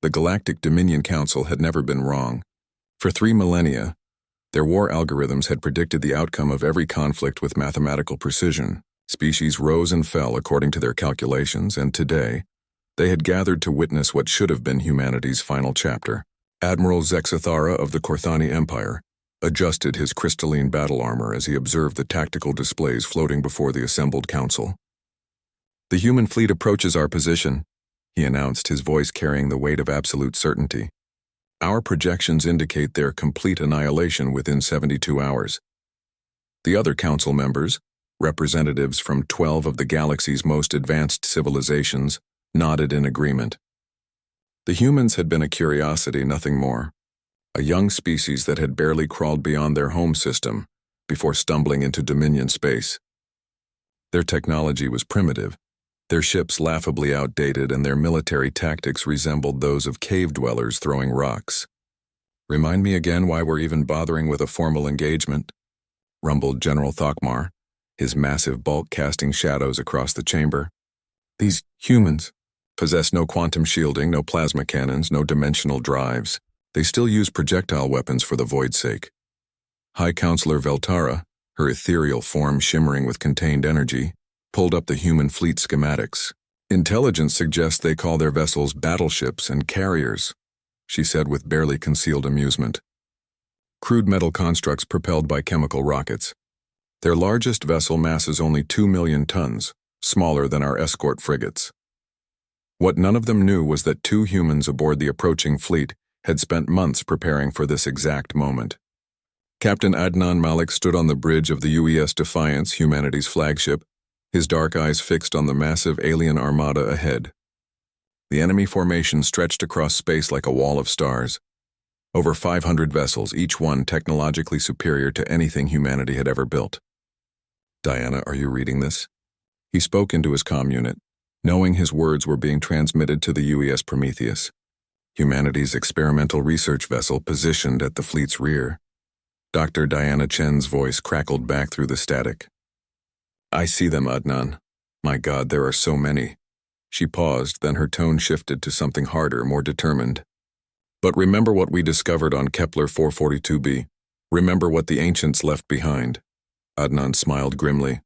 The Galactic Dominion Council had never been wrong. For 3 millennia, their war algorithms had predicted the outcome of every conflict with mathematical precision. Species rose and fell according to their calculations, and today, they had gathered to witness what should have been humanity's final chapter. Admiral Zexithara of the Korthani Empire adjusted his crystalline battle armor as he observed the tactical displays floating before the assembled council. "The human fleet approaches our position," he announced, his voice carrying the weight of absolute certainty. "Our projections indicate their complete annihilation within 72 hours. The other council members, representatives from 12 of the galaxy's most advanced civilizations, nodded in agreement. The humans had been a curiosity, nothing more. A young species that had barely crawled beyond their home system before stumbling into Dominion space. Their technology was primitive, their ships laughably outdated, and their military tactics resembled those of cave dwellers throwing rocks. "Remind me again why we're even bothering with a formal engagement," rumbled General Thokmar, his massive bulk casting shadows across the chamber. "These humans possess no quantum shielding, no plasma cannons, no dimensional drives. They still use projectile weapons for the void's sake." High Counselor Veltara, her ethereal form shimmering with contained energy, pulled up the human fleet schematics. "Intelligence suggests they call their vessels battleships and carriers," she said with barely concealed amusement. "Crude metal constructs propelled by chemical rockets. Their largest vessel masses only 2 million tons, smaller than our escort frigates." What none of them knew was that 2 humans aboard the approaching fleet had spent months preparing for this exact moment. Captain Adnan Malik stood on the bridge of the UES Defiance, humanity's flagship, his dark eyes fixed on the massive alien armada ahead. The enemy formation stretched across space like a wall of stars. Over 500 vessels, each one technologically superior to anything humanity had ever built. "Diana, are you reading this?" He spoke into his comm unit, knowing his words were being transmitted to the UES Prometheus, humanity's experimental research vessel positioned at the fleet's rear. Dr. Diana Chen's voice crackled back through the static. "I see them, Adnan. My God, there are so many." She paused, then her tone shifted to something harder, more determined. "But remember what we discovered on Kepler 442b. Remember what the ancients left behind." Adnan smiled grimly.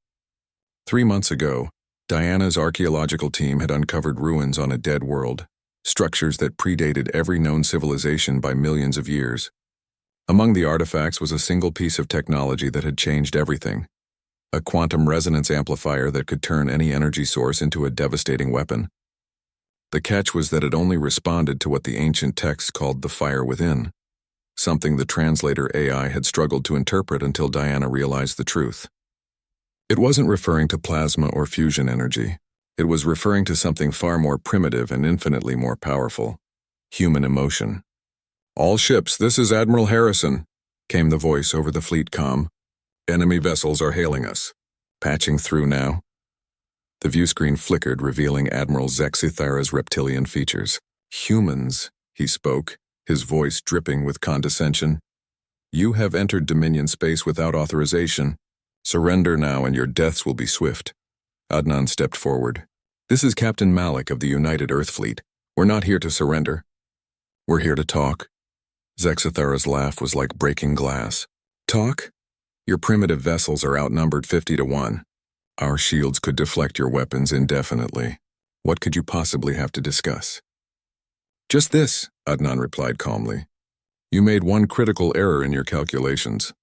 3 months ago, Diana's archaeological team had uncovered ruins on a dead world, structures that predated every known civilization by millions of years. Among the artifacts was a single piece of technology that had changed everything. A quantum resonance amplifier that could turn any energy source into a devastating weapon. The catch was that it only responded to what the ancient texts called the fire within, something the translator AI had struggled to interpret until Diana realized the truth. It wasn't referring to plasma or fusion energy. It was referring to something far more primitive and infinitely more powerful: human emotion. "All ships, this is Admiral Harrison," came the voice over the fleet comm. "Enemy vessels are hailing us. Patching through now." The viewscreen flickered, revealing Admiral Zexithara's reptilian features. "Humans," he spoke, his voice dripping with condescension. "You have entered Dominion space without authorization. Surrender now and your deaths will be swift." Adnan stepped forward. "This is Captain Malik of the United Earth Fleet. We're not here to surrender. We're here to talk." Zexithara's laugh was like breaking glass. "Talk? Your primitive vessels are outnumbered 50 to 1. Our shields could deflect your weapons indefinitely. What could you possibly have to discuss?" "Just this," Adnan replied calmly. "You made one critical error in your calculations.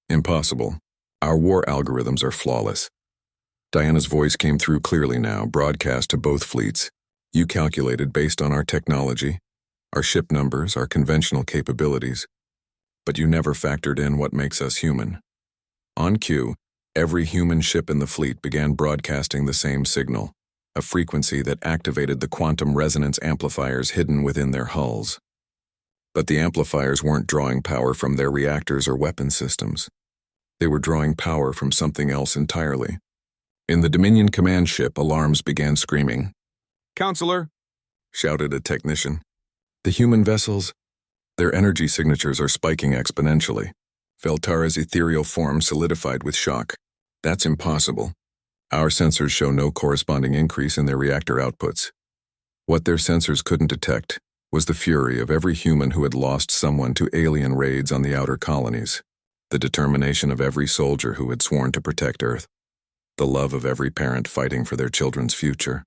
Impossible. Our war algorithms are flawless." Diana's voice came through clearly now, broadcast to both fleets. "You calculated based on our technology, our ship numbers, our conventional capabilities, but you never factored in what makes us human." On cue, every human ship in the fleet began broadcasting the same signal, a frequency that activated the quantum resonance amplifiers hidden within their hulls. But the amplifiers weren't drawing power from their reactors or weapon systems. They were drawing power from something else entirely. In the Dominion command ship, alarms began screaming. "Counselor!" shouted a technician. "The human vessels, their energy signatures are spiking exponentially." Veltara's ethereal form solidified with shock. "That's impossible. Our sensors show no corresponding increase in their reactor outputs." What their sensors couldn't detect, was the fury of every human who had lost someone to alien raids on the outer colonies, the determination of every soldier who had sworn to protect Earth, the love of every parent fighting for their children's future,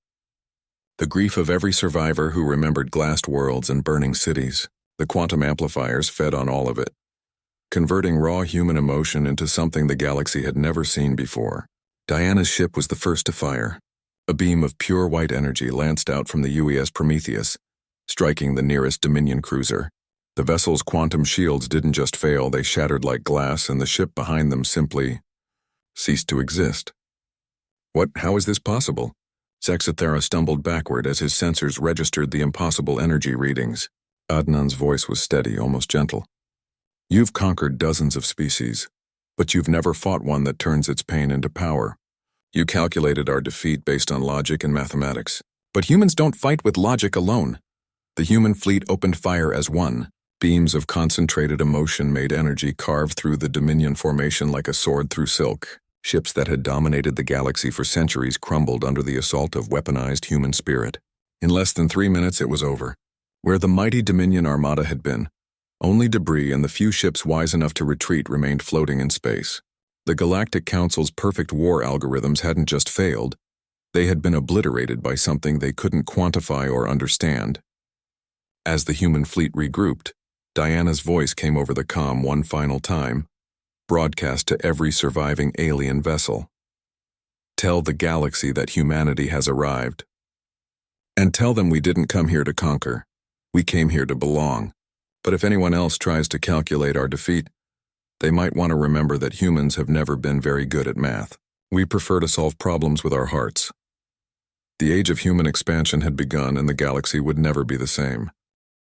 the grief of every survivor who remembered glassed worlds and burning cities. The quantum amplifiers fed on all of it, converting raw human emotion into something the galaxy had never seen before. Diana's ship was the first to fire. A beam of pure white energy lanced out from the UES Prometheus, striking the nearest Dominion cruiser. The vessel's quantum shields didn't just fail, they shattered like glass, and the ship behind them simply ceased to exist. How is this possible? Saxathera stumbled backward as his sensors registered the impossible energy readings. Adnan's voice was steady, almost gentle. You've conquered dozens of species, but you've never fought one that turns its pain into power. You calculated our defeat based on logic and mathematics. But humans don't fight with logic alone. The human fleet opened fire as one. Beams of concentrated emotion made energy carve through the Dominion formation like a sword through silk. Ships that had dominated the galaxy for centuries crumbled under the assault of weaponized human spirit. In less than 3 minutes, it was over. Where the mighty Dominion armada had been, only debris and the few ships wise enough to retreat remained floating in space. The Galactic Council's perfect war algorithms hadn't just failed, they had been obliterated by something they couldn't quantify or understand. As the human fleet regrouped, Diana's voice came over the comm one final time, broadcast to every surviving alien vessel. Tell the galaxy that humanity has arrived. And tell them we didn't come here to conquer. We came here to belong. But if anyone else tries to calculate our defeat, they might want to remember that humans have never been very good at math. We prefer to solve problems with our hearts. The age of human expansion had begun, and the galaxy would never be the same.